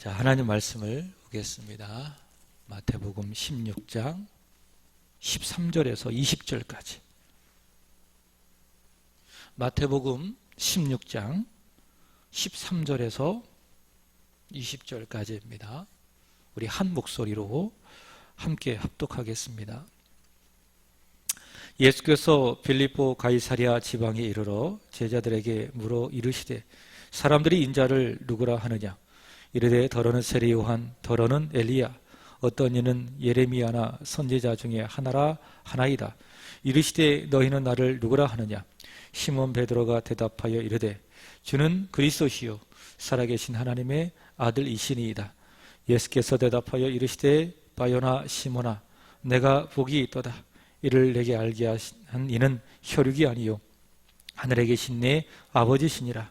자, 하나님 말씀을 보겠습니다. 마태복음 16장 13절에서 20절까지. 마태복음 16장 13절에서 20절까지입니다. 우리 한 목소리로 함께 합독하겠습니다. 예수께서 빌립보 가이사랴 지방에 이르러 제자들에게 물어 이르시되 사람들이 인자를 누구라 하느냐? 이르되 더러는 세례 요한, 더러는 엘리야, 어떤 이는 예레미야나 선지자 중에 하나라 하나이다. 이르시되 너희는 나를 누구라 하느냐? 시몬 베드로가 대답하여 이르되 주는 그리스도시요 살아계신 하나님의 아들이시니이다. 예수께서 대답하여 이르시되 바요나 시몬아, 내가 복이 있도다. 이를 내게 알게 한 이는 혈육이 아니요 하늘에 계신 내 아버지시니라.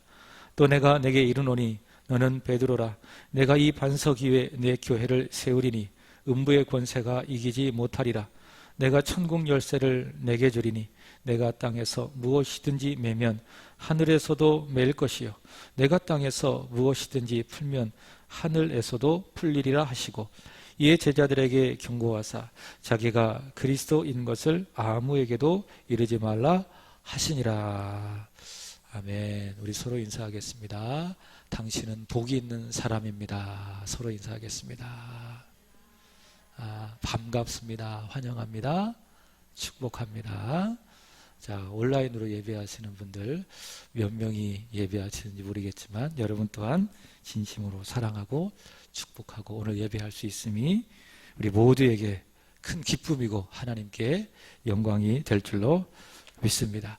또 내가 내게 이르노니 너는 베드로라. 내가 이 반석 위에 내 교회를 세우리니 음부의 권세가 이기지 못하리라. 내가 천국 열쇠를 내게 주리니 내가 땅에서 무엇이든지 매면 하늘에서도 맬 것이요 내가 땅에서 무엇이든지 풀면 하늘에서도 풀리리라 하시고, 이에 제자들에게 경고하사 자기가 그리스도인 것을 아무에게도 이르지 말라 하시니라. 아멘. 우리 서로 인사하겠습니다. 당신은 복이 있는 사람입니다. 서로 인사하겠습니다. 반갑습니다. 환영합니다. 축복합니다. 자, 온라인으로 예배하시는 분들 몇 명이 예배하시는지 모르겠지만 여러분 또한 진심으로 사랑하고 축복하고 오늘 예배할 수 있음이 우리 모두에게 큰 기쁨이고 하나님께 영광이 될 줄로 믿습니다.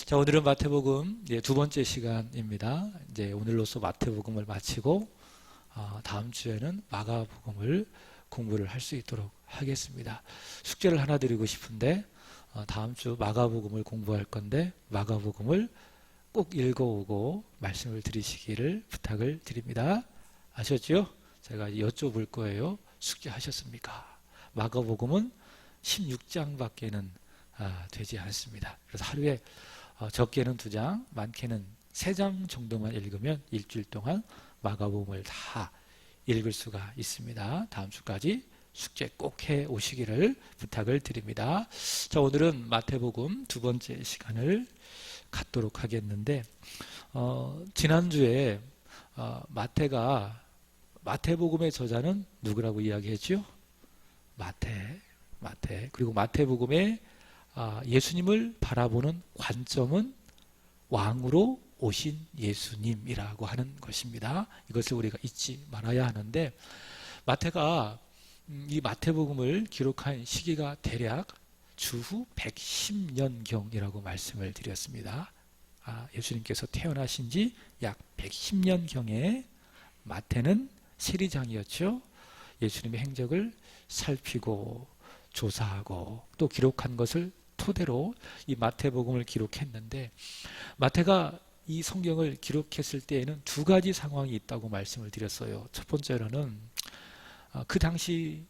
자, 오늘은 마태복음 두 번째 시간입니다. 이제 오늘로서 마태복음을 마치고 다음 주에는 마가복음을 공부를 할 수 있도록 하겠습니다. 숙제를 하나 드리고 싶은데 다음 주 마가복음을 공부할 건데 마가복음을 꼭 읽어오고 말씀을 들으시기를 부탁을 드립니다. 아셨죠? 제가 여쭤볼 거예요. 숙제하셨습니까? 마가복음은 16장밖에는 되지 않습니다. 그래서 하루에 적게는 2장, 많게는 3장 정도만 읽으면 일주일 동안 마가복음을 다 읽을 수가 있습니다. 다음 주까지 숙제 꼭 해 오시기를 부탁을 드립니다. 자, 오늘은 마태복음 두 번째 시간을 갖도록 하겠는데 지난주에 마태복음의 저자는 누구라고 이야기했죠? 마태. 그리고 마태복음의 예수님을 바라보는 관점은 왕으로 오신 예수님이라고 하는 것입니다. 이것을 우리가 잊지 말아야 하는데, 마태가 이 마태복음을 기록한 시기가 대략 주후 110년경이라고 말씀을 드렸습니다. 예수님께서 태어나신 지 약 110년경에 마태는 세리장이었죠. 예수님의 행적을 살피고 조사하고 또 기록한 것을 토대로 이 마태복음을 기록했는데, 마태가 이 성경을 기록했을 때에는 2가지 상황이 있다고 말씀을 드렸어요. 첫 번째로는 그 당시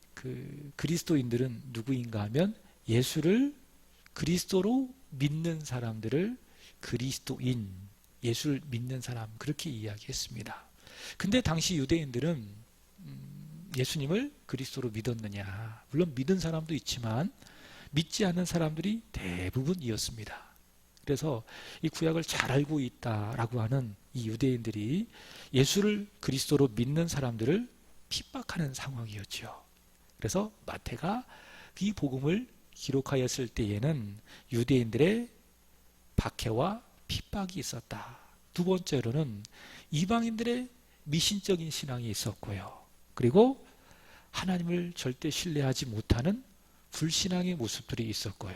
그리스도인들은 누구인가 하면 예수를 그리스도로 믿는 사람들을 그리스도인, 예수를 믿는 사람, 그렇게 이야기했습니다. 근데 당시 유대인들은 예수님을 그리스도로 믿었느냐? 물론 믿은 사람도 있지만 믿지 않는 사람들이 대부분이었습니다. 그래서 이 구약을 잘 알고 있다라고 하는 이 유대인들이 예수를 그리스도로 믿는 사람들을 핍박하는 상황이었죠. 그래서 마태가 이 복음을 기록하였을 때에는 유대인들의 박해와 핍박이 있었다. 두 번째로는 이방인들의 미신적인 신앙이 있었고요. 그리고 하나님을 절대 신뢰하지 못하는 불신앙의 모습들이 있었고요.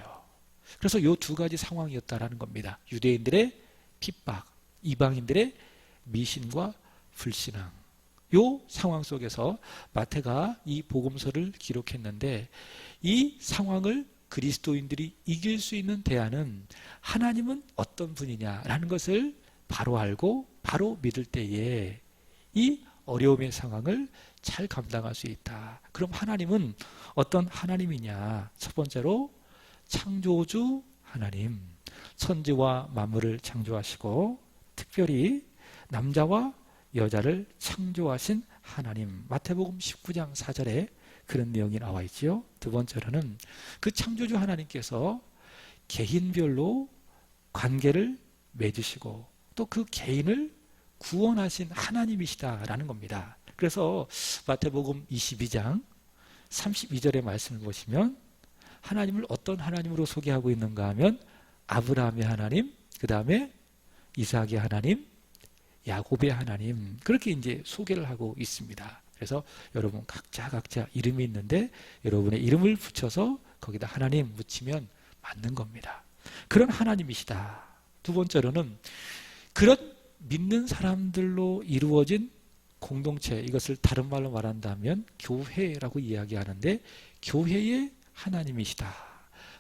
그래서 이 2가지 상황이었다라는 겁니다. 유대인들의 핍박, 이방인들의 미신과 불신앙. 이 상황 속에서 마태가 이 복음서를 기록했는데, 이 상황을 그리스도인들이 이길 수 있는 대안은 하나님은 어떤 분이냐라는 것을 바로 알고 바로 믿을 때에 이 어려움의 상황을 잘 감당할 수 있다. 그럼 하나님은 어떤 하나님이냐? 첫 번째로 창조주 하나님, 천지와 만물을 창조하시고 특별히 남자와 여자를 창조하신 하나님. 마태복음 19장 4절에 그런 내용이 나와 있지요. 두 번째로는 그 창조주 하나님께서 개인별로 관계를 맺으시고 또 그 개인을 구원하신 하나님이시다라는 겁니다. 그래서 마태복음 22장 32절의 말씀을 보시면 하나님을 어떤 하나님으로 소개하고 있는가 하면 아브라함의 하나님, 그 다음에 이삭의 하나님, 야곱의 하나님, 그렇게 이제 소개를 하고 있습니다. 그래서 여러분 각자 이름이 있는데 여러분의 이름을 붙여서 거기다 하나님 붙이면 맞는 겁니다. 그런 하나님이시다. 두 번째로는 그런 믿는 사람들로 이루어진 공동체, 이것을 다른 말로 말한다면 교회라고 이야기하는데 교회의 하나님이시다.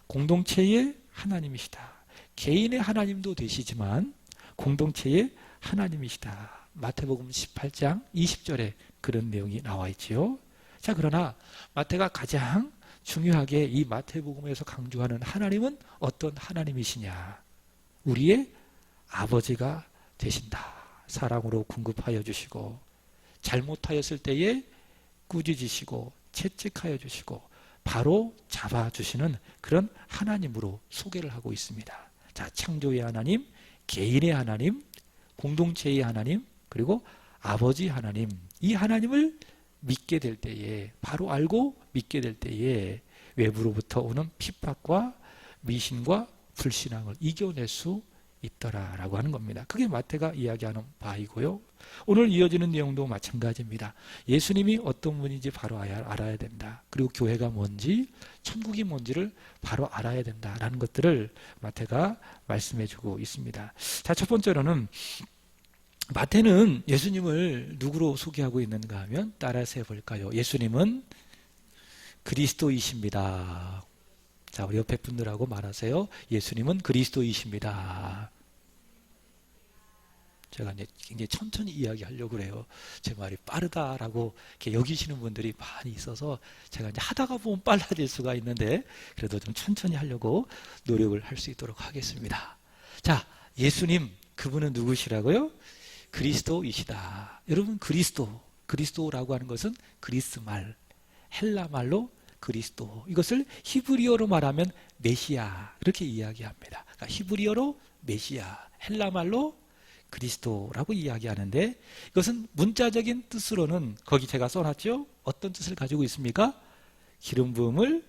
공동체의 하나님이시다. 개인의 하나님도 되시지만 공동체의 하나님이시다. 마태복음 18장 20절에 그런 내용이 나와 있지요. 자, 그러나 마태가 가장 중요하게 이 마태복음에서 강조하는 하나님은 어떤 하나님이시냐? 우리의 아버지가 되신다. 사랑으로 공급하여 주시고 잘못하였을 때에 꾸짖으시고 채찍하여 주시고 바로 잡아주시는 그런 하나님으로 소개를 하고 있습니다. 자, 창조의 하나님, 개인의 하나님, 공동체의 하나님, 그리고 아버지 하나님, 이 하나님을 믿게 될 때에, 바로 알고 믿게 될 때에 외부로부터 오는 핍박과 미신과 불신앙을 이겨낼 수 있더라라고 하는 겁니다. 그게 마태가 이야기하는 바이고요. 오늘 이어지는 내용도 마찬가지입니다. 예수님이 어떤 분인지 바로 알아야 된다. 그리고 교회가 뭔지, 천국이 뭔지를 바로 알아야 된다라는 것들을 마태가 말씀해주고 있습니다. 자, 첫 번째로는 마태는 예수님을 누구로 소개하고 있는가 하면 따라서 해볼까요? 예수님은 그리스도이십니다. 자, 우리 옆에 분들하고 말하세요. 예수님은 그리스도이십니다. 제가 이제 굉장히 천천히 이야기하려고 그래요. 제 말이 빠르다라고 이렇게 여기시는 분들이 많이 있어서 제가 이제 하다가 보면 빨라질 수가 있는데 그래도 좀 천천히 하려고 노력을 할 수 있도록 하겠습니다. 자, 예수님, 그분은 누구시라고요? 그리스도이시다. 여러분, 그리스도라고 하는 것은 그리스 말, 헬라 말로 그리스도, 이것을 히브리어로 말하면 메시아, 이렇게 이야기합니다. 그러니까 히브리어로 메시아, 헬라 말로 그리스도라고 이야기하는데 이것은 문자적인 뜻으로는 거기 제가 써놨죠? 어떤 뜻을 가지고 있습니까? 기름 부음을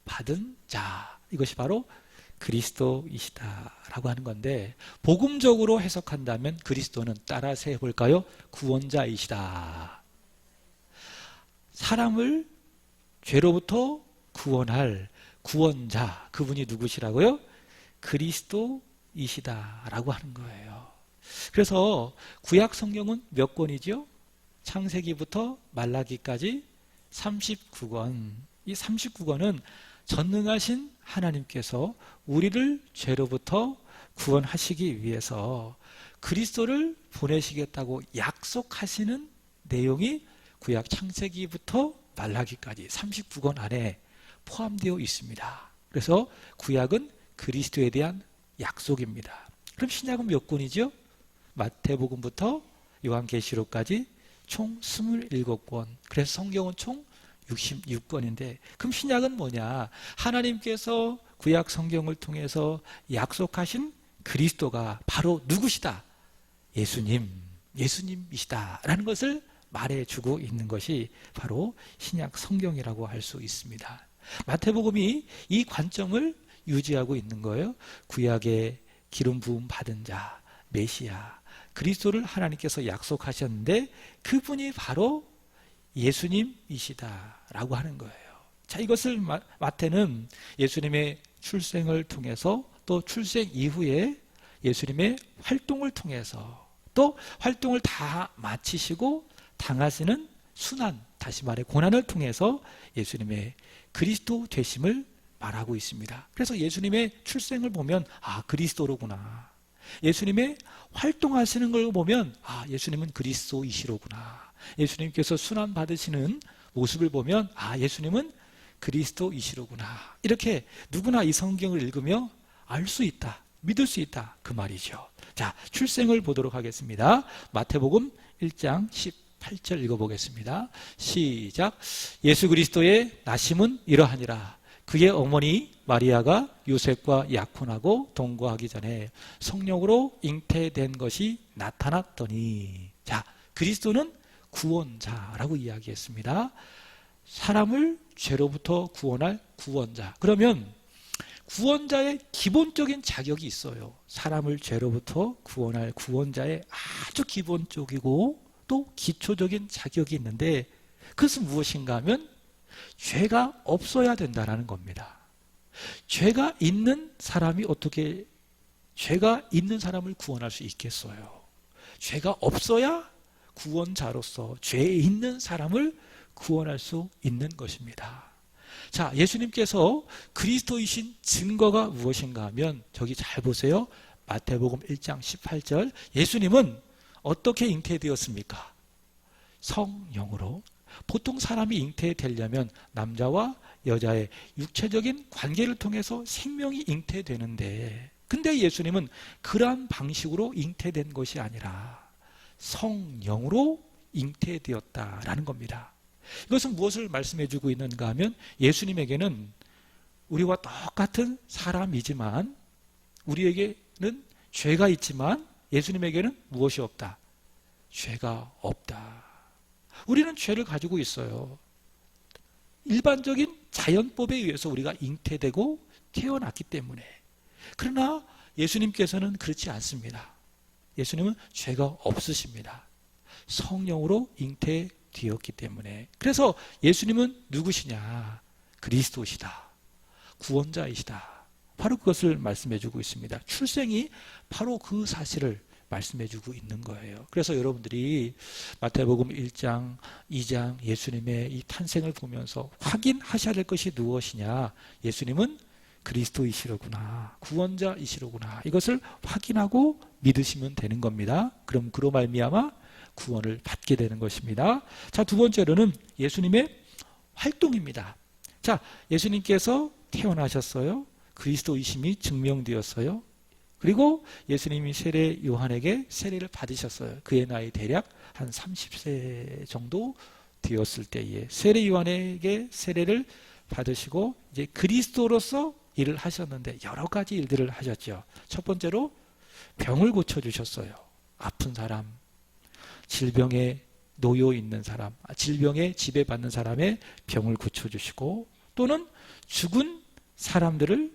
받은 자, 이것이 바로 그리스도이시다라고 하는 건데 복음적으로 해석한다면 그리스도는 따라서 해볼까요? 구원자이시다. 사람을 죄로부터 구원할 구원자, 그분이 누구시라고요? 그리스도이시다라고 하는 거예요. 그래서 구약 성경은 몇 권이죠? 창세기부터 말라기까지 39권. 이 39권은 전능하신 하나님께서 우리를 죄로부터 구원하시기 위해서 그리스도를 보내시겠다고 약속하시는 내용이 구약 창세기부터 말라기까지 39권 안에 포함되어 있습니다. 그래서 구약은 그리스도에 대한 약속입니다. 그럼 신약은 몇 권이죠? 마태복음부터 요한계시록까지 총 27권. 그래서 성경은 총 66권인데 그럼 신약은 뭐냐? 하나님께서 구약 성경을 통해서 약속하신 그리스도가 바로 누구시다? 예수님이시다 라는 것을 말해주고 있는 것이 바로 신약 성경이라고 할 수 있습니다. 마태복음이 이 관점을 유지하고 있는 거예요. 구약의 기름 부음 받은 자, 메시아, 그리스도를 하나님께서 약속하셨는데 그분이 바로 예수님이시다라고 하는 거예요. 자, 이것을 마태는 예수님의 출생을 통해서 또 출생 이후에 예수님의 활동을 통해서 또 활동을 다 마치시고 당하시는 순환, 다시 말해 고난을 통해서 예수님의 그리스도 되심을 말하고 있습니다. 그래서 예수님의 출생을 보면 아, 그리스도로구나. 예수님의 활동하시는 걸 보면 아, 예수님은 그리스도이시로구나. 예수님께서 순환 받으시는 모습을 보면 아, 예수님은 그리스도이시로구나. 이렇게 누구나 이 성경을 읽으며 알 수 있다. 믿을 수 있다 그 말이죠. 자, 출생을 보도록 하겠습니다. 마태복음 1장 18절 읽어보겠습니다. 시작. 예수 그리스도의 나심은 이러하니라. 그의 어머니 마리아가 요셉과 약혼하고 동거하기 전에 성령으로 잉태된 것이 나타났더니. 자, 그리스도는 구원자라고 이야기했습니다. 사람을 죄로부터 구원할 구원자. 그러면 구원자의 기본적인 자격이 있어요. 사람을 죄로부터 구원할 구원자의 아주 기본적이고 또 기초적인 자격이 있는데, 그것은 무엇인가 하면 죄가 없어야 된다는 겁니다. 죄가 있는 사람이 어떻게 죄가 있는 사람을 구원할 수 있겠어요? 죄가 없어야 구원자로서 죄 있는 사람을 구원할 수 있는 것입니다. 자, 예수님께서 그리스도이신 증거가 무엇인가 하면 저기 잘 보세요. 마태복음 1장 18절. 예수님은 어떻게 잉태되었습니까? 성령으로. 보통 사람이 잉태되려면 남자와 여자의 육체적인 관계를 통해서 생명이 잉태되는데, 근데 예수님은 그러한 방식으로 잉태된 것이 아니라 성령으로 잉태되었다라는 겁니다. 이것은 무엇을 말씀해 주고 있는가 하면 예수님에게는 우리와 똑같은 사람이지만, 우리에게는 죄가 있지만 예수님에게는 무엇이 없다? 죄가 없다. 우리는 죄를 가지고 있어요. 일반적인 자연법에 의해서 우리가 잉태되고 태어났기 때문에. 그러나 예수님께서는 그렇지 않습니다. 예수님은 죄가 없으십니다. 성령으로 잉태되었기 때문에. 그래서 예수님은 누구시냐? 그리스도시다. 구원자이시다. 바로 그것을 말씀해 주고 있습니다. 출생이 바로 그 사실을 말씀해 주고 있는 거예요. 그래서 여러분들이 마태복음 1장, 2장 예수님의 이 탄생을 보면서 확인하셔야 될 것이 무엇이냐? 예수님은 그리스도이시로구나, 구원자이시로구나, 이것을 확인하고 믿으시면 되는 겁니다. 그럼 그로 말미암아 구원을 받게 되는 것입니다. 자, 두 번째로는 예수님의 활동입니다. 자, 예수님께서 태어나셨어요. 그리스도이심이 증명되었어요. 그리고 예수님이 세례 요한에게 세례를 받으셨어요. 그의 나이 대략 한 30세 정도 되었을 때에 세례 요한에게 세례를 받으시고 이제 그리스도로서 일을 하셨는데 여러 가지 일들을 하셨죠. 첫 번째로 병을 고쳐주셨어요. 아픈 사람, 질병에 놓여 있는 사람, 질병에 지배받는 사람의 병을 고쳐주시고, 또는 죽은 사람들을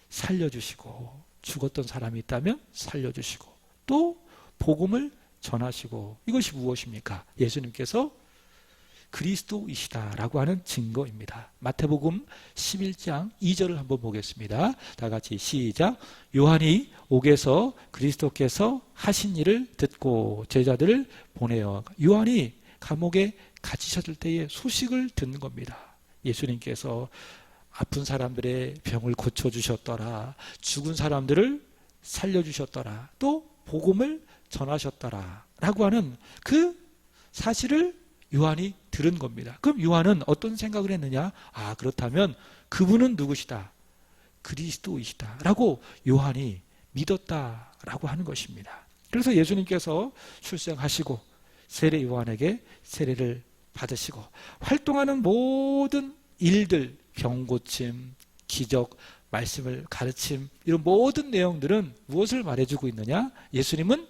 살려주시고, 죽었던 사람이 있다면 살려주시고, 또 복음을 전하시고. 이것이 무엇입니까? 예수님께서 그리스도이시다라고 하는 증거입니다. 마태복음 11장 2절을 한번 보겠습니다. 다 같이 시작. 요한이 옥에서 그리스도께서 하신 일을 듣고 제자들을 보내어. 요한이 감옥에 갇히셨을 때의 소식을 듣는 겁니다. 예수님께서 아픈 사람들의 병을 고쳐주셨더라, 죽은 사람들을 살려주셨더라, 또 복음을 전하셨더라 라고 하는 그 사실을 요한이 들은 겁니다. 그럼 요한은 어떤 생각을 했느냐? 아, 그렇다면 그분은 누구시다? 그리스도이시다 라고 요한이 믿었다라고 하는 것입니다. 그래서 예수님께서 출생하시고 세례 요한에게 세례를 받으시고 활동하는 모든 일들, 병고침, 기적, 말씀을 가르침, 이런 모든 내용들은 무엇을 말해주고 있느냐? 예수님은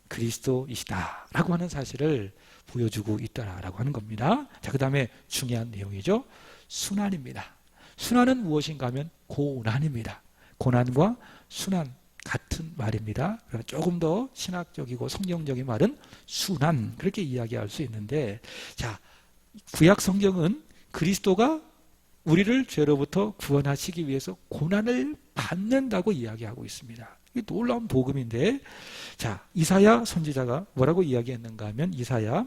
그리스도이시다 라고 하는 사실을 보여주고 있다라고 하는 겁니다. 자, 그 다음에 중요한 내용이죠. 순환입니다. 순환은 무엇인가 하면 고난입니다. 고난과 순환 같은 말입니다. 조금 더 신학적이고 성경적인 말은 순환, 그렇게 이야기할 수 있는데, 자, 구약 성경은 그리스도가 우리를 죄로부터 구원하시기 위해서 고난을 받는다고 이야기하고 있습니다. 이게 놀라운 복음인데, 자, 이사야 선지자가 뭐라고 이야기했는가 하면 이사야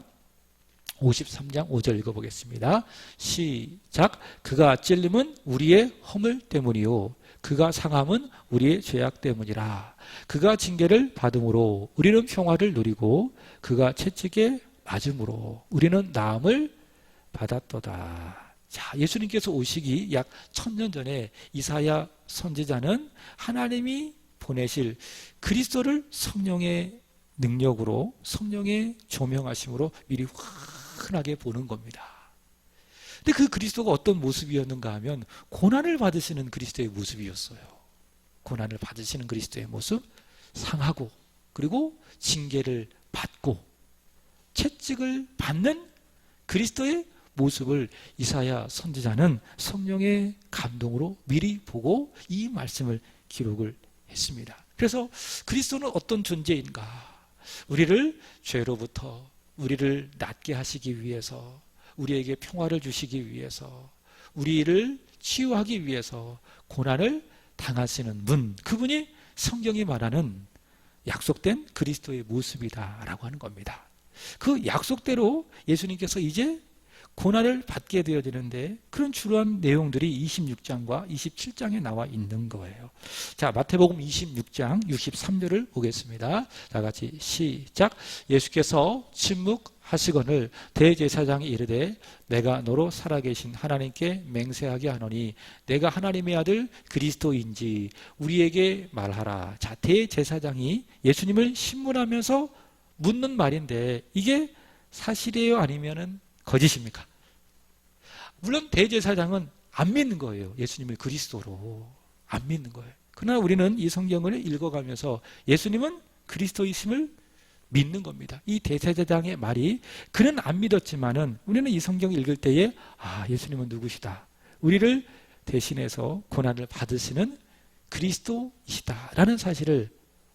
53장 5절 읽어보겠습니다. 시작. 그가 찔림은 우리의 허물 때문이요 그가 상함은 우리의 죄악 때문이라. 그가 징계를 받음으로 우리는 평화를 누리고 그가 채찍에 맞음으로 우리는 나음을 받았도다. 자, 예수님께서 오시기 약 1000년 전에 이사야 선지자는 하나님이 보내실 그리스도를 성령의 능력으로, 성령의 조명하심으로 미리 환하게 보는 겁니다. 근데 그 그리스도가 어떤 모습이었는가 하면 고난을 받으시는 그리스도의 모습이었어요. 고난을 받으시는 그리스도의 모습, 상하고 그리고 징계를 받고 채찍을 받는 그리스도의 모습을 이사야 선지자는 성령의 감동으로 미리 보고 이 말씀을 기록을 했습니다. 그래서 그리스도는 어떤 존재인가? 우리를 죄로부터 우리를 낫게 하시기 위해서, 우리에게 평화를 주시기 위해서, 우리를 치유하기 위해서 고난을 당하시는 분, 그분이 성경이 말하는 약속된 그리스도의 모습이다라고 하는 겁니다. 그 약속대로 예수님께서 이제 고난을 받게 되어지는데 그런 주요한 내용들이 26장과 27장에 나와 있는 거예요. 자, 마태복음 26장 63절을 보겠습니다. 다 같이 시작. 예수께서 침묵하시거늘 대제사장이 이르되 내가 너로 살아계신 하나님께 맹세하게 하노니 내가 하나님의 아들 그리스도인지 우리에게 말하라. 자, 대제사장이 예수님을 신문하면서 묻는 말인데 이게 사실이에요? 아니면은 거짓입니까? 물론 대제사장은 안 믿는 거예요. 예수님을 그리스도로 안 믿는 거예요. 그러나 우리는 이 성경을 읽어가면서 예수님은 그리스도이심을 믿는 겁니다. 이 대제사장의 말이 그는 안 믿었지만은 우리는 이 성경을 읽을 때에 예수님은 누구시다. 우리를 대신해서 고난을 받으시는 그리스도이시다라는 사실을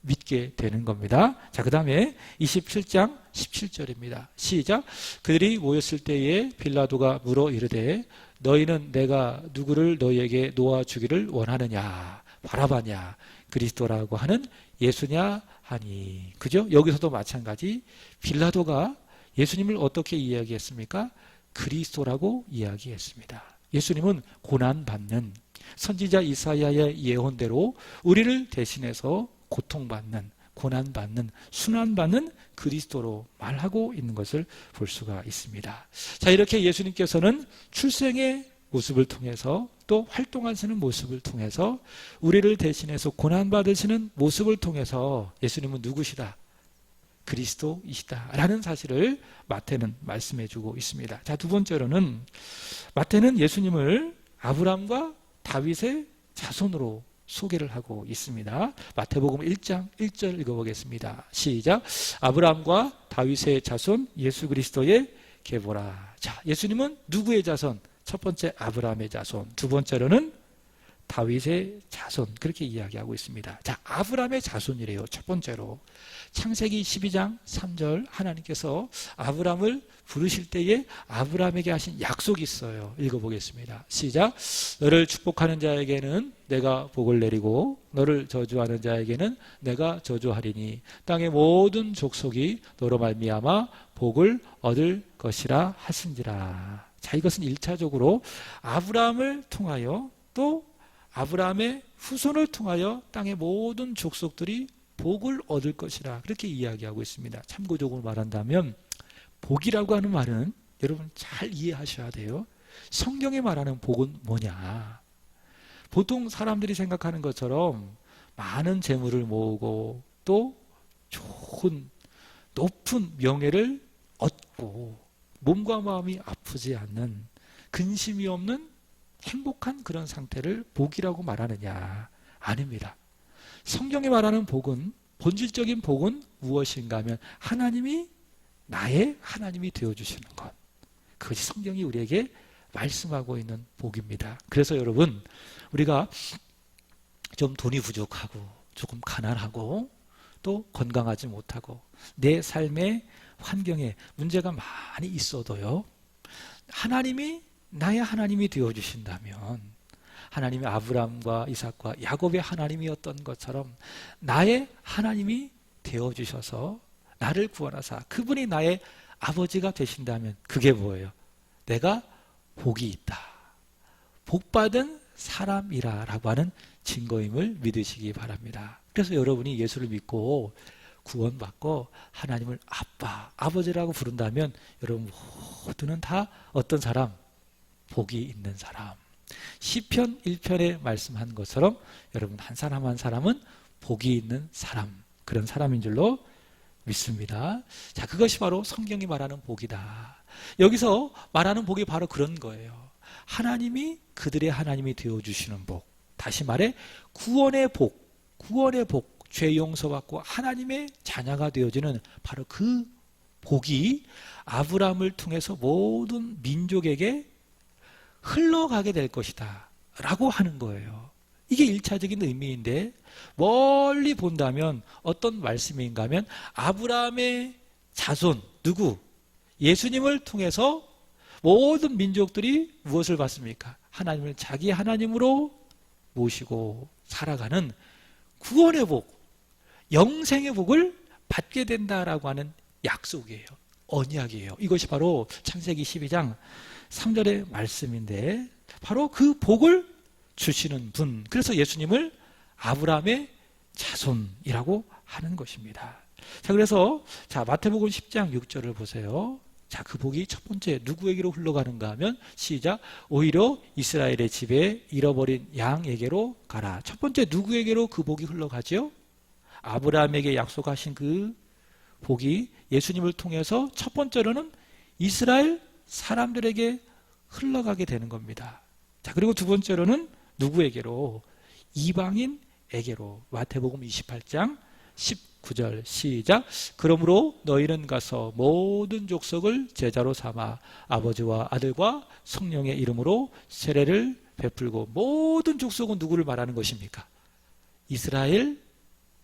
믿게 되는 겁니다. 자, 그 다음에 27장 17절입니다. 시작. 그들이 모였을 때에 빌라도가 물어 이르되 너희는 내가 누구를 너희에게 놓아주기를 원하느냐? 바라바냐? 그리스도라고 하는 예수냐? 하니. 그죠? 여기서도 마찬가지. 빌라도가 예수님을 어떻게 이야기했습니까? 그리스도라고 이야기했습니다. 예수님은 고난받는, 선지자 이사야의 예언대로 우리를 대신해서 고통받는, 고난받는, 순환받는 그리스도로 말하고 있는 것을 볼 수가 있습니다. 자, 이렇게 예수님께서는 출생의 모습을 통해서 또 활동하시는 모습을 통해서 우리를 대신해서 고난받으시는 모습을 통해서 예수님은 누구시다? 그리스도이시다 라는 사실을 마태는 말씀해 주고 있습니다. 자, 두 번째로는 마태는 예수님을 아브라함과 다윗의 자손으로 소개를 하고 있습니다. 마태복음 1장 1절 읽어보겠습니다. 시작. 아브라함과 다윗의 자손 예수 그리스도의 계보라. 자, 예수님은 누구의 자손? 첫 번째 아브라함의 자손, 두 번째로는 다윗의 자손, 그렇게 이야기하고 있습니다. 자, 아브라함의 자손이래요. 첫 번째로 창세기 12장 3절 하나님께서 아브라함을 부르실 때에 아브라함에게 하신 약속이 있어요. 읽어보겠습니다. 시작. 너를 축복하는 자에게는 내가 복을 내리고 너를 저주하는 자에게는 내가 저주하리니 땅의 모든 족속이 너로 말미암아 복을 얻을 것이라 하신지라. 자, 이것은 1차적으로 아브라함을 통하여 또 아브라함의 후손을 통하여 땅의 모든 족속들이 복을 얻을 것이라 그렇게 이야기하고 있습니다. 참고적으로 말한다면 복이라고 하는 말은 여러분 잘 이해하셔야 돼요. 성경에 말하는 복은 뭐냐? 보통 사람들이 생각하는 것처럼 많은 재물을 모으고 또 좋은 높은 명예를 얻고 몸과 마음이 아프지 않는 근심이 없는 행복한 그런 상태를 복이라고 말하느냐? 아닙니다. 성경이 말하는 복은, 본질적인 복은 무엇인가 하면 하나님이 나의 하나님이 되어주시는 것, 그것이 성경이 우리에게 말씀하고 있는 복입니다. 그래서 여러분, 우리가 좀 돈이 부족하고 조금 가난하고 또 건강하지 못하고 내 삶의 환경에 문제가 많이 있어도요, 하나님이 나의 하나님이 되어주신다면, 하나님이 아브라함과 이삭과 야곱의 하나님이었던 것처럼 나의 하나님이 되어주셔서 나를 구원하사 그분이 나의 아버지가 되신다면 그게 뭐예요? 내가 복이 있다, 복받은 사람이라 라고 하는 증거임을 믿으시기 바랍니다. 그래서 여러분이 예수를 믿고 구원받고 하나님을 아빠, 아버지라고 부른다면 여러분 모두는 다 어떤 사람? 복이 있는 사람. 시편 1편에 말씀한 것처럼 여러분 한 사람 한 사람은 복이 있는 사람, 그런 사람인 줄로 믿습니다. 자, 그것이 바로 성경이 말하는 복이다. 여기서 말하는 복이 바로 그런 거예요. 하나님이 그들의 하나님이 되어주시는 복. 다시 말해 구원의 복, 구원의 복, 죄 용서받고 하나님의 자녀가 되어지는 바로 그 복이 아브라함을 통해서 모든 민족에게 흘러가게 될 것이다 라고 하는 거예요. 이게 1차적인 의미인데 멀리 본다면 어떤 말씀인가 하면 아브라함의 자손, 누구? 예수님을 통해서 모든 민족들이 무엇을 받습니까? 하나님을 자기 하나님으로 모시고 살아가는 구원의 복, 영생의 복을 받게 된다라고 하는 약속이에요. 언약이에요. 이것이 바로 창세기 12장 3절의 말씀인데 바로 그 복을 주시는 분, 그래서 예수님을 아브라함의 자손이라고 하는 것입니다. 자, 그래서 마태복음 10장 6절을 보세요. 자, 그 복이 첫 번째 누구에게로 흘러가는가 하면 시작, 오히려 이스라엘의 집에 잃어버린 양에게로 가라. 첫 번째 누구에게로 그 복이 흘러가죠? 아브라함에게 약속하신 그 복이 예수님을 통해서 첫 번째로는 이스라엘 사람들에게 흘러가게 되는 겁니다. 자, 그리고 두 번째로는 누구에게로? 이방인에게로. 마태복음 28장 19절 시작, 그러므로 너희는 가서 모든 족속을 제자로 삼아 아버지와 아들과 성령의 이름으로 세례를 베풀고. 모든 족속은 누구를 말하는 것입니까? 이스라엘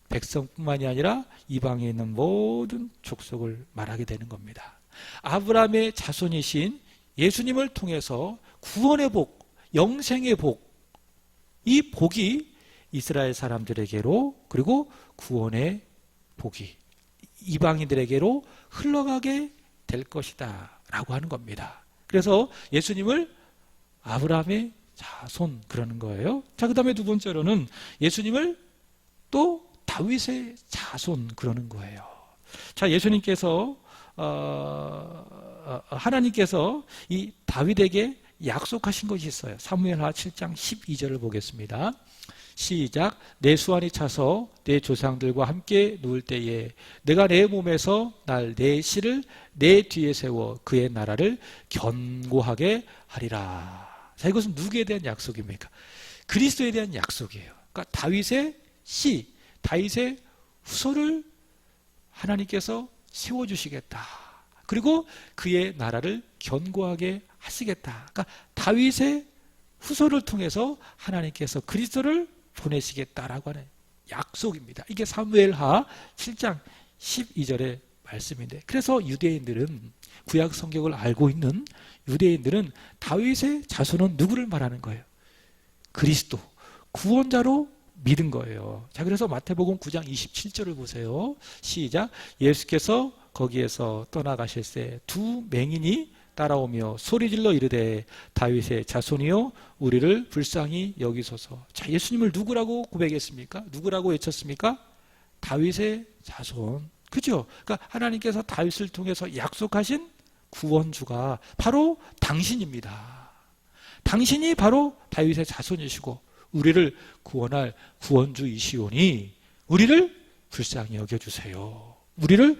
백성뿐만이 아니라 이방에 있는 모든 족속을 말하게 되는 겁니다. 아브라함의 자손이신 예수님을 통해서 구원의 복, 영생의 복, 이 복이 이스라엘 사람들에게로, 그리고 구원의 복이 이방인들에게로 흘러가게 될 것이다 라고 하는 겁니다. 그래서 예수님을 아브라함의 자손 그러는 거예요. 자, 그 다음에 두 번째로는 예수님을 또 다윗의 자손 그러는 거예요. 자, 예수님께서 하나님께서 이 다윗에게 약속하신 것이 있어요. 사무엘하 7장 12절을 보겠습니다. 시작, 내 수완이 차서 내 조상들과 함께 누울 때에 내가 내 몸에서 날 내 씨를 내 뒤에 세워 그의 나라를 견고하게 하리라. 자, 이것은 누구에 대한 약속입니까? 그리스도에 대한 약속이에요. 그러니까 다윗의 씨, 다윗의 후손을 하나님께서 세워주시겠다. 그리고 그의 나라를 견고하게 하시겠다. 그러니까 다윗의 후손을 통해서 하나님께서 그리스도를 보내시겠다라고 하는 약속입니다. 이게 사무엘하 7장 12절의 말씀인데, 그래서 유대인들은, 구약 성경을 알고 있는 유대인들은 다윗의 자손은 누구를 말하는 거예요? 그리스도, 구원자로 믿은 거예요. 자, 그래서 마태복음 9장 27절을 보세요. 시작, 예수께서 거기에서 떠나가실새 두 맹인이 따라오며 소리질러 이르되 다윗의 자손이요 우리를 불쌍히 여기소서. 자, 예수님을 누구라고 고백했습니까? 누구라고 외쳤습니까? 다윗의 자손. 그죠? 그러니까 하나님께서 다윗을 통해서 약속하신 구원주가 바로 당신입니다. 당신이 바로 다윗의 자손이시고 우리를 구원할 구원주이시오니 우리를 불쌍히 여겨주세요. 우리를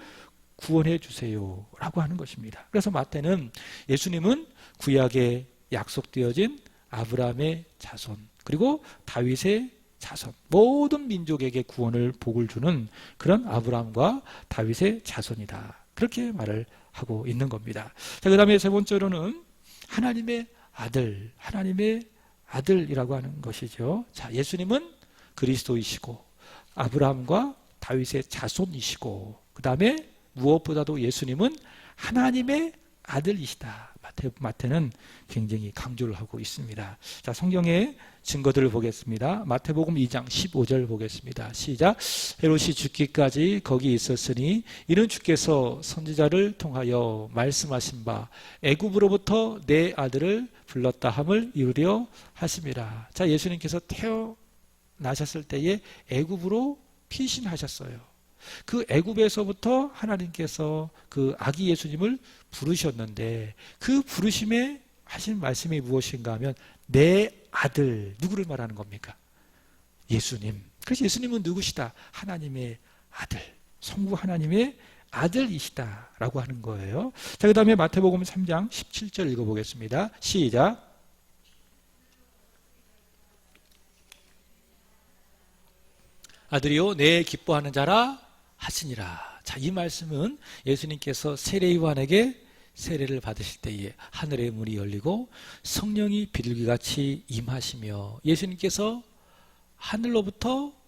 구원해 주세요 라고 하는 것입니다. 그래서 마태는 예수님은 구약에 약속되어진 아브라함의 자손, 그리고 다윗의 자손, 모든 민족에게 구원을 복을 주는 그런 아브라함과 다윗의 자손이다, 그렇게 말을 하고 있는 겁니다. 자, 그 다음에 세 번째로는 하나님의 아들, 하나님의 아들이라고 하는 것이죠. 자, 예수님은 그리스도이시고 아브라함과 다윗의 자손이시고, 그 다음에 무엇보다도 예수님은 하나님의 아들이시다. 마태는 굉장히 강조를 하고 있습니다. 자, 성경의 증거들을 보겠습니다. 마태복음 2장 15절 보겠습니다. 시작, 헤롯이 죽기까지 거기 있었으니 이는 주께서 선지자를 통하여 말씀하신 바 애굽으로부터 내 아들을 불렀다 함을 이루려 하심이라. 자, 예수님께서 태어나셨을 때에 애굽으로 피신하셨어요. 그 애굽에서부터 하나님께서 그 아기 예수님을 부르셨는데 그 부르심에 하신 말씀이 무엇인가 하면 내 아들, 누구를 말하는 겁니까? 예수님. 그래서 예수님은 누구시다? 하나님의 아들, 성부 하나님의 아들이시다라고 하는 거예요. 자, 그 다음에 마태복음 3장 17절 읽어보겠습니다. 시작. 아들이요 내 기뻐하는 자라 하시니라. 자, 이 말씀은 예수님께서 세례 요한에게 세례를 받으실 때에 하늘의 문이 열리고 성령이 비둘기같이 임하시며 예수님께서 하늘로부터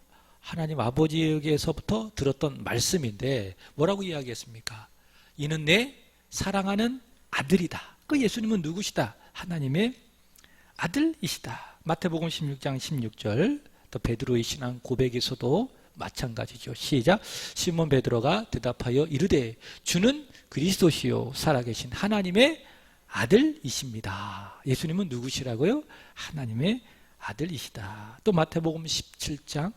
하나님 아버지에게서부터 들었던 말씀인데 뭐라고 이야기했습니까? 이는 내 사랑하는 아들이다. 그 예수님은 누구시다? 하나님의 아들이시다. 마태복음 16장 16절, 또 베드로의 신앙 고백에서도 마찬가지죠. 시작. 시몬 베드로가 대답하여 이르되 주는 그리스도시요 살아계신 하나님의 아들이십니다. 예수님은 누구시라고요? 하나님의 아들이시다. 또 마태복음 17장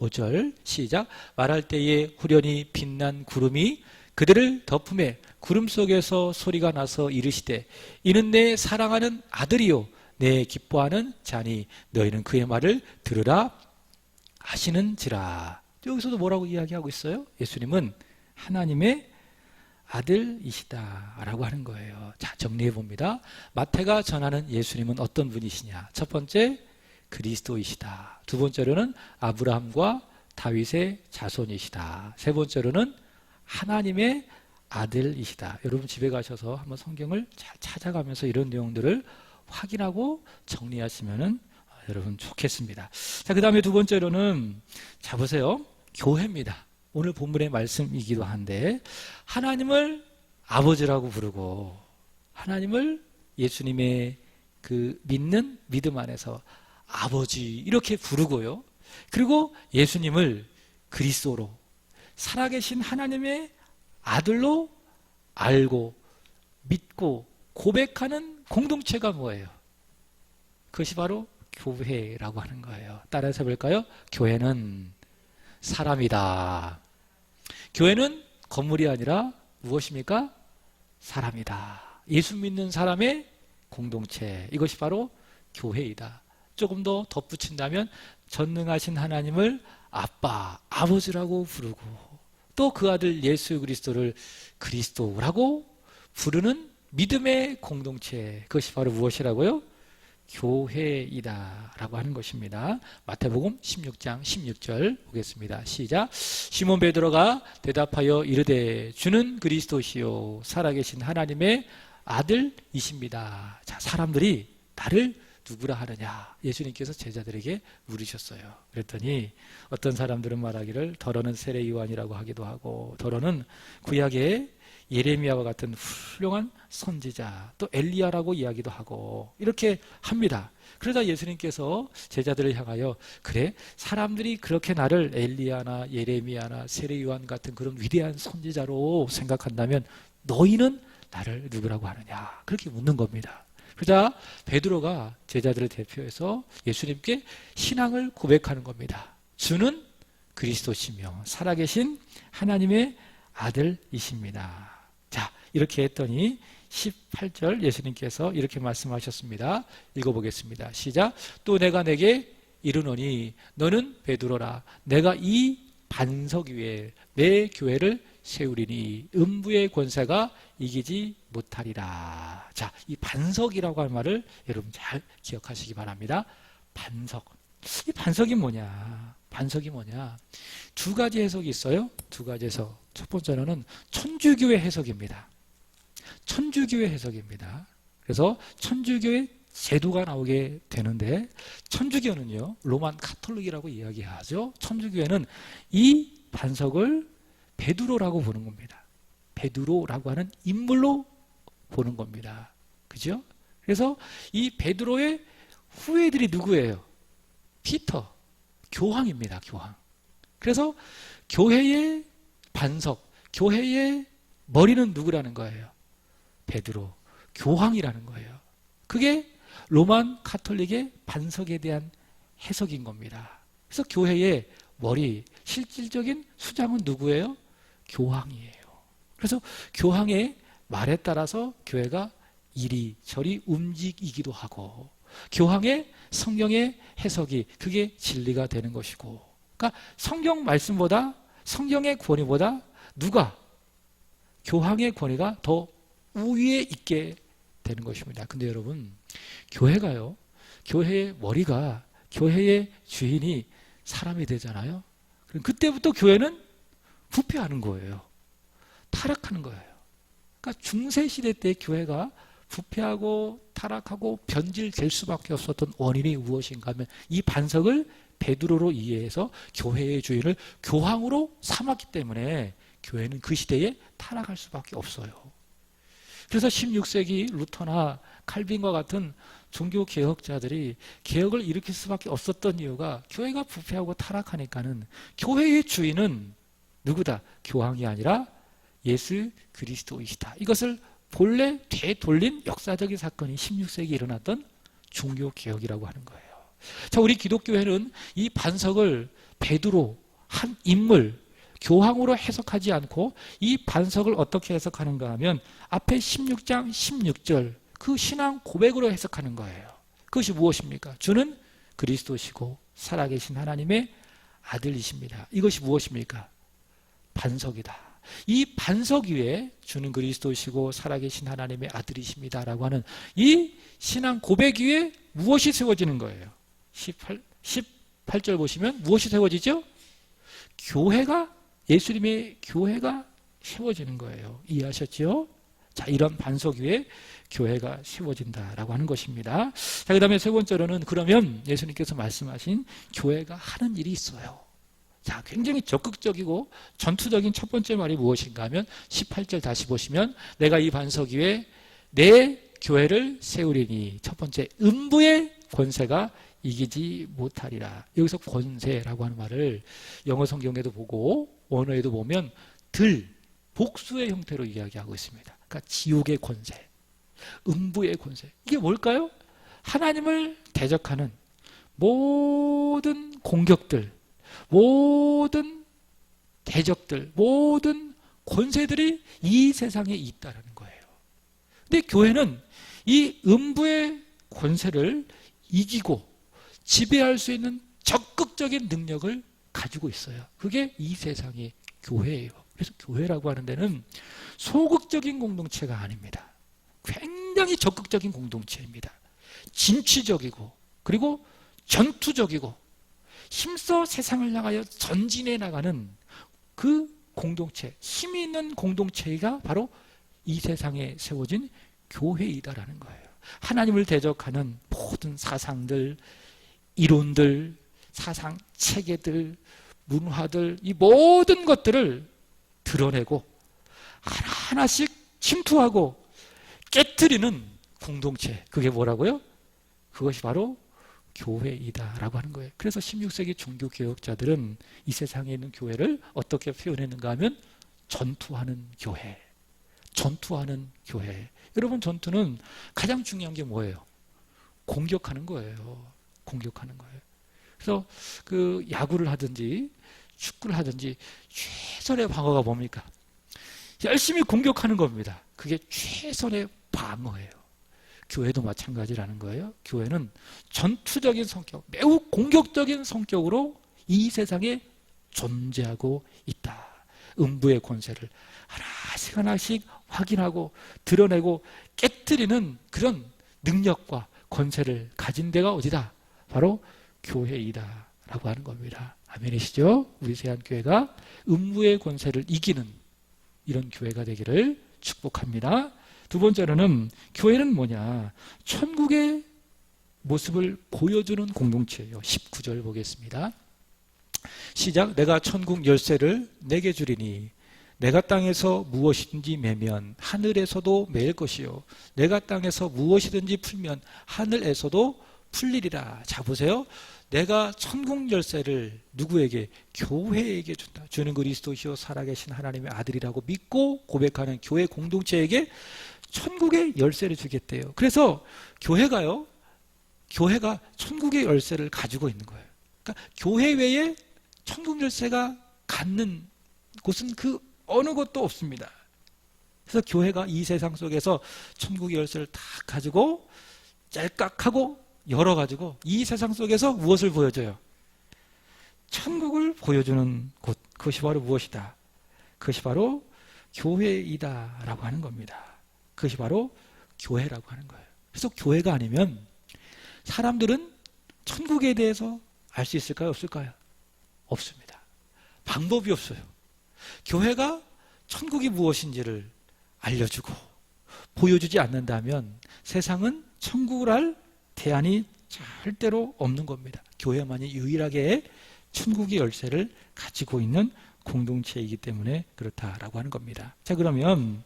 5절 시작. 말할 때에 후련히 빛난 구름이 그들을 덮음에 구름 속에서 소리가 나서 이르시되 이는 내 사랑하는 아들이요 내 기뻐하는 자니 너희는 그의 말을 들으라 하시는지라. 여기서도 뭐라고 이야기하고 있어요? 예수님은 하나님의 아들이시다 라고 하는 거예요. 자, 정리해 봅니다. 마태가 전하는 예수님은 어떤 분이시냐? 첫 번째, 그리스도이시다. 두 번째로는 아브라함과 다윗의 자손이시다. 세 번째로는 하나님의 아들이시다. 여러분 집에 가셔서 한번 성경을 잘 찾아가면서 이런 내용들을 확인하고 정리하시면 여러분 좋겠습니다. 자, 그 다음에 두 번째로는 자 보세요. 교회입니다. 오늘 본문의 말씀이기도 한데 하나님을 아버지라고 부르고 하나님을 예수님의 그 믿는 믿음 안에서 아버지 이렇게 부르고요. 그리고 예수님을 그리스도로 살아계신 하나님의 아들로 알고 믿고 고백하는 공동체가 뭐예요? 그것이 바로 교회라고 하는 거예요. 따라서 볼까요? 교회는 사람이다. 교회는 건물이 아니라 무엇입니까? 사람이다. 예수 믿는 사람의 공동체. 이것이 바로 교회이다. 조금 더 덧붙인다면 전능하신 하나님을 아빠, 아버지라고 부르고 또 그 아들 예수 그리스도를 그리스도라고 부르는 믿음의 공동체. 그것이 바로 무엇이라고요? 교회이다 라고 하는 것입니다. 마태복음 16장 16절 보겠습니다. 시작. 시몬 베드로가 대답하여 이르되 주는 그리스도시요 살아계신 하나님의 아들이십니다. 자, 사람들이 나를 누구라 하느냐? 예수님께서 제자들에게 물으셨어요. 그랬더니 어떤 사람들은 말하기를 더러는 세례 요한이라고 하기도 하고 더러는 구약의 예레미야와 같은 훌륭한 선지자, 또 엘리야라고 이야기도 하고 이렇게 합니다. 그러자 예수님께서 제자들을 향하여 그래 사람들이 그렇게 나를 엘리야나 예레미야나 세례 요한 같은 그런 위대한 선지자로 생각한다면 너희는 나를 누구라고 하느냐? 그렇게 묻는 겁니다. 그러자 베드로가 제자들을 대표해서 예수님께 신앙을 고백하는 겁니다. 주는 그리스도시며 살아계신 하나님의 아들이십니다. 자, 이렇게 했더니 18절 예수님께서 이렇게 말씀하셨습니다. 읽어보겠습니다. 시작. 또 내가 내게 이르노니 너는 베드로라. 내가 이 반석 위에 내 교회를 세우리니 음부의 권세가 이기지 못하리라. 자, 이 반석이라고 하는 말을 여러분 잘 기억하시기 바랍니다. 반석. 이 반석이 뭐냐? 반석이 뭐냐? 두 가지 해석이 있어요. 두 가지 해석. 첫 번째로는 천주교의 해석입니다. 천주교의 해석입니다. 그래서 천주교의 제도가 나오게 되는데 천주교는요 로만 카톨릭이라고 이야기하죠. 천주교회는 이 반석을 베드로라고 보는 겁니다. 베드로라고 하는 인물로 보는 겁니다. 그죠? 그래서 이 베드로의 후예들이 누구예요? 피터, 교황입니다. 교황. 그래서 교회의 반석, 교회의 머리는 누구라는 거예요? 베드로, 교황이라는 거예요. 그게 로만 카톨릭의 반석에 대한 해석인 겁니다. 그래서 교회의 머리, 실질적인 수장은 누구예요? 교황이에요. 그래서 교황의 말에 따라서 교회가 이리저리 움직이기도 하고 교황의 성경의 해석이 그게 진리가 되는 것이고 그러니까 성경 말씀보다, 성경의 권위보다 누가? 교황의 권위가 더 우위에 있게 되는 것입니다. 근데 여러분, 교회가요, 교회의 머리가, 교회의 주인이 사람이 되잖아요. 그때부터 교회는 부패하는 거예요. 타락하는 거예요. 그러니까 중세시대 때 교회가 부패하고 타락하고 변질될 수밖에 없었던 원인이 무엇인가 하면 이 반석을 베드로로 이해해서 교회의 주인을 교황으로 삼았기 때문에 교회는 그 시대에 타락할 수밖에 없어요. 그래서 16세기 루터나 칼빈과 같은 종교 개혁자들이 개혁을 일으킬 수밖에 없었던 이유가 교회가 부패하고 타락하니까는 교회의 주인은 누구다? 교황이 아니라 예수 그리스도이시다. 이것을 본래 되돌린 역사적인 사건이 16세기에 일어났던 종교 개혁이라고 하는 거예요. 자, 우리 기독교회는 이 반석을 베드로 한 인물 교황으로 해석하지 않고 이 반석을 어떻게 해석하는가 하면 앞에 16장 16절 그 신앙 고백으로 해석하는 거예요. 그것이 무엇입니까? 주는 그리스도시고 살아계신 하나님의 아들이십니다. 이것이 무엇입니까? 반석이다. 이 반석 위에 주는 그리스도시고 살아계신 하나님의 아들이십니다 라고 하는 이 신앙 고백 위에 무엇이 세워지는 거예요? 18절 보시면 무엇이 세워지죠? 교회가, 예수님의 교회가 세워지는 거예요. 이해하셨죠? 자, 이런 반석 위에 교회가 세워진다라고 하는 것입니다. 자, 그 다음에 세 번째로는 그러면 예수님께서 말씀하신 교회가 하는 일이 있어요. 자, 굉장히 적극적이고 전투적인 첫 번째 말이 무엇인가 하면 18절 다시 보시면 내가 이 반석 위에 내 교회를 세우리니 첫 번째 음부의 권세가 이기지 못하리라. 여기서 권세라고 하는 말을 영어 성경에도 보고 원어에도 보면 복수의 형태로 이야기하고 있습니다. 그러니까 지옥의 권세, 음부의 권세. 이게 뭘까요? 하나님을 대적하는 모든 공격들, 모든 대적들, 모든 권세들이 이 세상에 있다는 거예요. 근데 교회는 이 음부의 권세를 이기고 지배할 수 있는 적극적인 능력을 가지고 있어요. 그게 이 세상의 교회예요. 그래서 교회라고 하는 데는 소극적인 공동체가 아닙니다. 굉장히 적극적인 공동체입니다. 진취적이고 그리고 전투적이고 힘써 세상을 향하여 전진해 나가는 그 공동체, 힘이 있는 공동체가 바로 이 세상에 세워진 교회이다라는 거예요. 하나님을 대적하는 모든 사상들, 이론들, 사상 체계들, 문화들, 이 모든 것들을 드러내고 하나하나씩 침투하고 깨트리는 공동체, 그게 뭐라고요? 그것이 바로 교회이다라고 하는 거예요. 그래서 16세기 종교개혁자들은 이 세상에 있는 교회를 어떻게 표현했는가 하면 전투하는 교회, 전투하는 교회. 여러분, 전투는 가장 중요한 게 뭐예요? 공격하는 거예요. 공격하는 거예요. 그래서 그 야구를 하든지 축구를 하든지 최선의 방어가 뭡니까? 열심히 공격하는 겁니다. 그게 최선의 방어예요. 교회도 마찬가지라는 거예요. 교회는 전투적인 성격, 매우 공격적인 성격으로 이 세상에 존재하고 있다. 음부의 권세를 하나씩 하나씩 확인하고 드러내고 깨트리는 그런 능력과 권세를 가진 데가 어디다? 바로 교회이다 라고 하는 겁니다. 아멘이시죠? 우리 세안교회가 음부의 권세를 이기는 이런 교회가 되기를 축복합니다. 두 번째로는 교회는 뭐냐? 천국의 모습을 보여주는 공동체예요. 19절 보겠습니다. 시작. 내가 천국 열쇠를 내게 주리니 내가 땅에서 무엇이든지 매면 하늘에서도 매일 것이요 내가 땅에서 무엇이든지 풀면 하늘에서도 풀리리라. 자, 보세요. 내가 천국 열쇠를 누구에게? 교회에게 준다. 주는 그리스도시요 살아계신 하나님의 아들이라고 믿고 고백하는 교회 공동체에게 천국의 열쇠를 주겠대요. 그래서 교회가 천국의 열쇠를 가지고 있는 거예요. 그러니까 교회 외에 천국 열쇠가 갖는 곳은 그 어느 곳도 없습니다. 그래서 교회가 이 세상 속에서 천국의 열쇠를 다 가지고 짤깍하고 열어가지고 이 세상 속에서 무엇을 보여줘요? 천국을 보여주는 곳, 그것이 바로 무엇이다? 그것이 바로 교회이다라고 하는 겁니다. 그것이 바로 교회라고 하는 거예요. 그래서 교회가 아니면 사람들은 천국에 대해서 알 수 있을까요? 없을까요? 없습니다. 방법이 없어요. 교회가 천국이 무엇인지를 알려주고 보여주지 않는다면 세상은 천국을 알 대안이 절대로 없는 겁니다. 교회만이 유일하게 천국의 열쇠를 가지고 있는 공동체이기 때문에 그렇다라고 하는 겁니다. 자, 그러면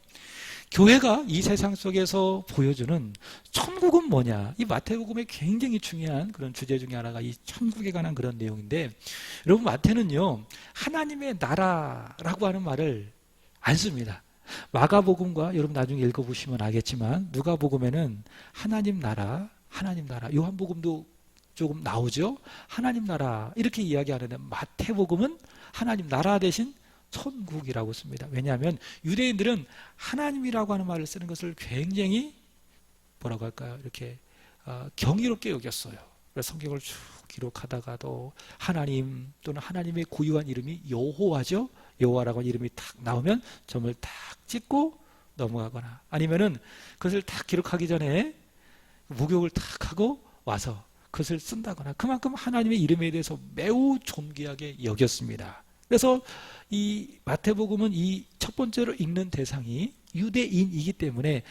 교회가 이 세상 속에서 보여주는 천국은 뭐냐? 이 마태복음의 굉장히 중요한 그런 주제 중에 하나가 이 천국에 관한 그런 내용인데, 여러분 마태는요 하나님의 나라라고 하는 말을 안 씁니다. 마가복음과 여러분 나중에 읽어보시면 알겠지만 누가복음에는 하나님 나라, 하나님 나라, 요한복음도 조금 나오죠. 하나님 나라 이렇게 이야기하는데 마태복음은 하나님 나라 대신 천국이라고 씁니다. 왜냐하면 유대인들은 하나님이라고 하는 말을 쓰는 것을 굉장히 뭐라고 할까요? 이렇게 경이롭게 여겼어요. 그래서 성경을 쭉 기록하다가도 하나님 또는 하나님의 고유한 이름이 여호와죠. 여호와라고 하는 이름이 탁 나오면 점을 탁 찍고 넘어가거나 아니면은 그것을 탁 기록하기 전에 목욕을 탁 하고 와서 그것을 쓴다거나 그만큼 하나님의 이름에 대해서 매우 존귀하게 여겼습니다. 그래서 이 마태복음은 이 첫 번째로 읽는 대상이 유대인이기 때문에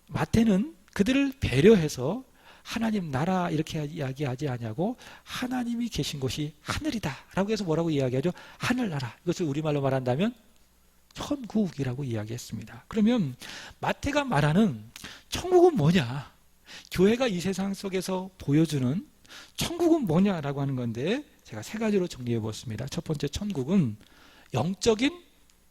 마태는 그들을 배려해서 하나님 나라 이렇게 이야기하지 않냐고 하나님이 계신 곳이 하늘이다 라고 해서 뭐라고 이야기하죠? 하늘나라. 이것을 우리말로 말한다면 천국이라고 이야기했습니다. 그러면 마태가 말하는 천국은 뭐냐? 교회가 이 세상 속에서 보여주는 천국은 뭐냐라고 하는 건데 제가 세 가지로 정리해 보았습니다. 첫 번째 천국은 영적인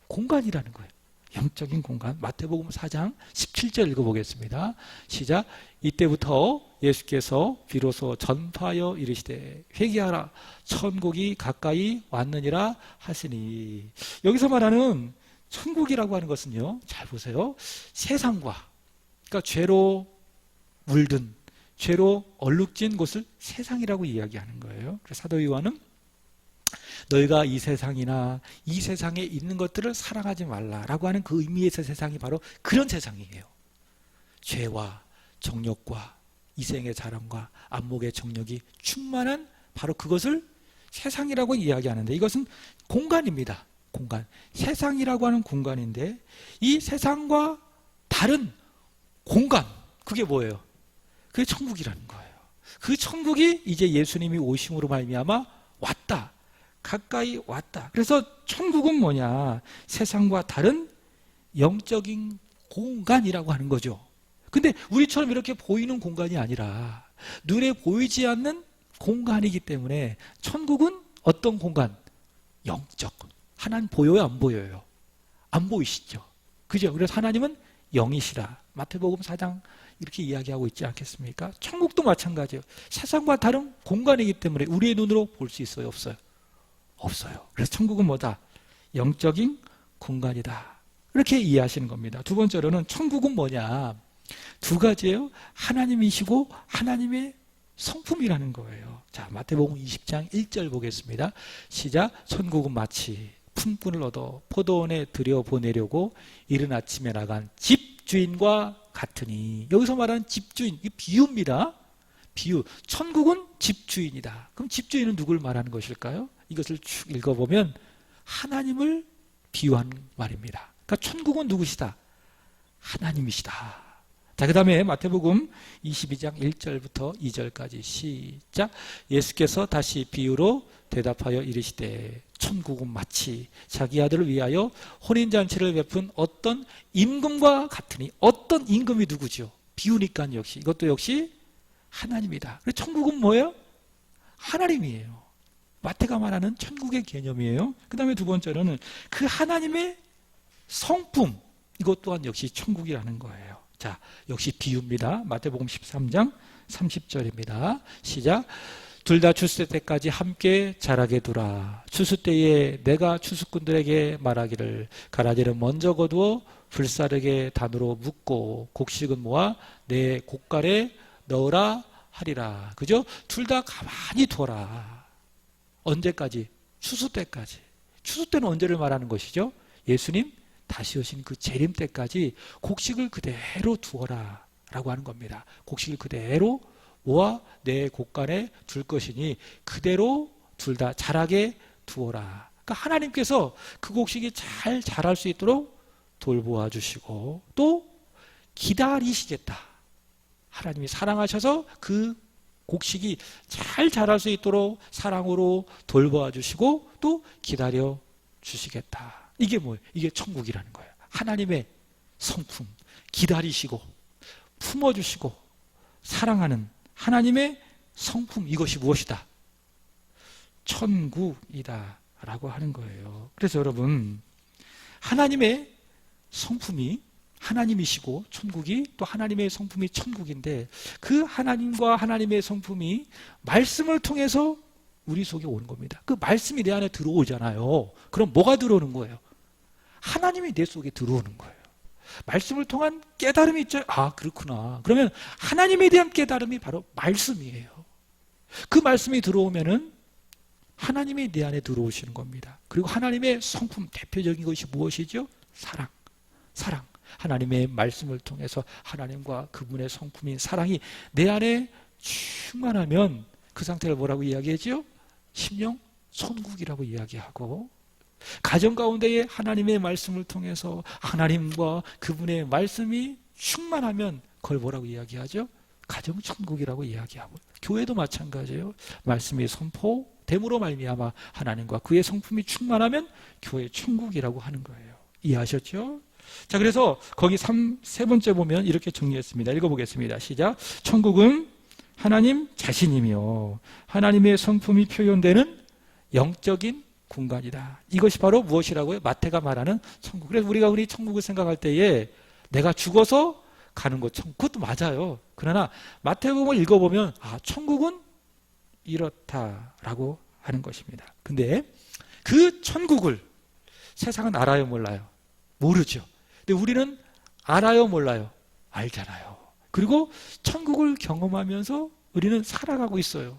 공간이라는 거예요. 영적인 공간. 마태복음 4장 17절 읽어보겠습니다. 시작. 이때부터 예수께서 비로소 전파하여 이르시되 회개하라 천국이 가까이 왔느니라 하시니. 여기서 말하는 천국이라고 하는 것은요, 잘 보세요. 세상과 그러니까 죄로 물든 죄로 얼룩진 곳을 세상이라고 이야기하는 거예요. 그래서 사도 요한은 너희가 이 세상이나 이 세상에 있는 것들을 사랑하지 말라라고 하는 그 의미에서 세상이 바로 그런 세상이에요. 죄와 정욕과 이생의 자랑과 안목의 정욕이 충만한 바로 그것을 세상이라고 이야기하는데 이것은 공간입니다. 공간. 세상이라고 하는 공간인데 이 세상과 다른 공간, 그게 뭐예요? 그게 천국이라는 거예요. 그 천국이 이제 예수님이 오심으로 말미암아 왔다. 가까이 왔다. 그래서 천국은 뭐냐? 세상과 다른 영적인 공간이라고 하는 거죠. 근데 우리처럼 이렇게 보이는 공간이 아니라 눈에 보이지 않는 공간이기 때문에 천국은 어떤 공간? 영적. 하나님 보여요? 안 보여요? 안 보이시죠? 그죠? 그래서 하나님은 영이시라. 마태복음 4장 이렇게 이야기하고 있지 않겠습니까? 천국도 마찬가지예요. 세상과 다른 공간이기 때문에 우리의 눈으로 볼 수 있어요? 없어요? 없어요. 그래서 천국은 뭐다? 영적인 공간이다. 이렇게 이해하시는 겁니다. 두 번째로는 천국은 뭐냐? 두 가지예요. 하나님이시고 하나님의 성품이라는 거예요. 자, 마태복음 20장 1절 보겠습니다. 시작. 천국은 마치 품꾼을 얻어 포도원에 들여보내려고 이른 아침에 나간 집주인과 같으니. 여기서 말하는 집주인, 이 비유입니다. 비유. 천국은 집주인이다. 그럼 집주인은 누굴 말하는 것일까요? 이것을 쭉 읽어보면 하나님을 비유한 말입니다. 그러니까 천국은 누구시다? 하나님이시다. 자, 그 다음에 마태복음 22장 1절부터 2절까지 시작. 예수께서 다시 비유로 대답하여 이르시되 천국은 마치 자기 아들을 위하여 혼인잔치를 베푼 어떤 임금과 같으니. 어떤 임금이 누구죠? 비유니까 역시 이것도 역시 하나님이다. 그래서 천국은 뭐예요? 하나님이에요. 마태가 말하는 천국의 개념이에요. 그 다음에 두 번째로는 그 하나님의 성품, 이것 또한 역시 천국이라는 거예요. 자, 역시 비유입니다. 마태복음 13장 30절입니다. 시작. 둘 다 추수 때까지 함께 자라게 두라. 추수 때에 내가 추수꾼들에게 말하기를 가라지는 먼저 거두어 불사르게 단으로 묶고 곡식은 모아 내 곡간에 넣으라 하리라. 그죠? 둘 다 가만히 둬라. 언제까지? 추수 때까지. 추수 때는 언제를 말하는 것이죠? 예수님 다시 오신 그 재림 때까지 곡식을 그대로 두어라 라고 하는 겁니다. 곡식을 그대로 모아 내 곡간에 둘 것이니 그대로 둘 다 자라게 두어라. 그러니까 하나님께서 그 곡식이 잘 자랄 수 있도록 돌보아 주시고 또 기다리시겠다. 하나님이 사랑하셔서 그 곡식이 잘 자랄 수 있도록 사랑으로 돌보아 주시고 또 기다려 주시겠다. 이게 뭐예요? 이게 천국이라는 거예요. 하나님의 성품, 기다리시고 품어주시고 사랑하는 하나님의 성품, 이것이 무엇이다? 천국이다 라고 하는 거예요. 그래서 여러분, 하나님의 성품이 하나님이시고 천국이 또 하나님의 성품이 천국인데 그 하나님과 하나님의 성품이 말씀을 통해서 우리 속에 오는 겁니다. 그 말씀이 내 안에 들어오잖아요. 그럼 뭐가 들어오는 거예요? 하나님이 내 속에 들어오는 거예요. 말씀을 통한 깨달음이 있죠. 아, 그렇구나. 그러면 하나님에 대한 깨달음이 바로 말씀이에요. 그 말씀이 들어오면은 하나님이 내 안에 들어오시는 겁니다. 그리고 하나님의 성품, 대표적인 것이 무엇이죠? 사랑. 사랑. 하나님의 말씀을 통해서 하나님과 그분의 성품인 사랑이 내 안에 충만하면 그 상태를 뭐라고 이야기하죠? 심령 천국이라고 이야기하고, 가정 가운데에 하나님의 말씀을 통해서 하나님과 그분의 말씀이 충만하면 그걸 뭐라고 이야기하죠? 가정 천국이라고 이야기하고, 교회도 마찬가지예요. 말씀이 선포됨으로 말미암아 하나님과 그의 성품이 충만하면 교회 천국이라고 하는 거예요. 이해하셨죠? 자, 그래서 거기 세 번째 보면 이렇게 정리했습니다. 읽어보겠습니다. 시작. 천국은 하나님 자신이며 하나님의 성품이 표현되는 영적인 공간이다. 이것이 바로 무엇이라고요? 마태가 말하는 천국. 그래서 우리가 흔히 천국을 생각할 때에 내가 죽어서 가는 것, 그것도 맞아요. 그러나 마태복음을 읽어보면 아, 천국은 이렇다라고 하는 것입니다. 근데 그 천국을 세상은 알아요, 몰라요? 모르죠. 근데 우리는 알아요, 몰라요? 알잖아요. 그리고 천국을 경험하면서 우리는 살아가고 있어요.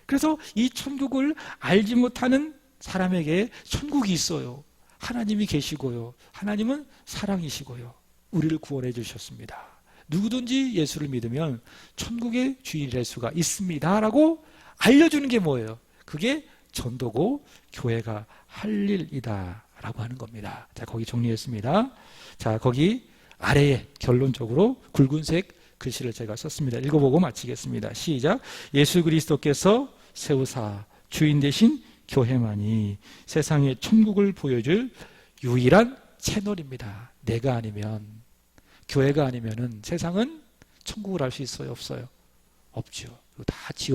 그래서 이 천국을 알지 못하는 사람에게 천국이 있어요. 하나님이 계시고요. 하나님은 사랑이시고요. 우리를 구원해 주셨습니다. 누구든지 예수를 믿으면 천국의 주인이 될 수가 있습니다 라고 알려주는 게 뭐예요? 그게 전도고 교회가 할 일이다 라고 하는 겁니다. 자, 거기 정리했습니다. 자, 거기 아래에 결론적으로 굵은색 글씨를 제가 썼습니다. 읽어보고 마치겠습니다. 시작. 예수 그리스도께서 세우사 주인 되신 교회만이 세상에 천국을 보여줄 유일한 채널입니다. 내가 아니면, 교회가 아니면은 세상은 천국을 알 수 있어요, 없어요? 없죠. 다 지옥.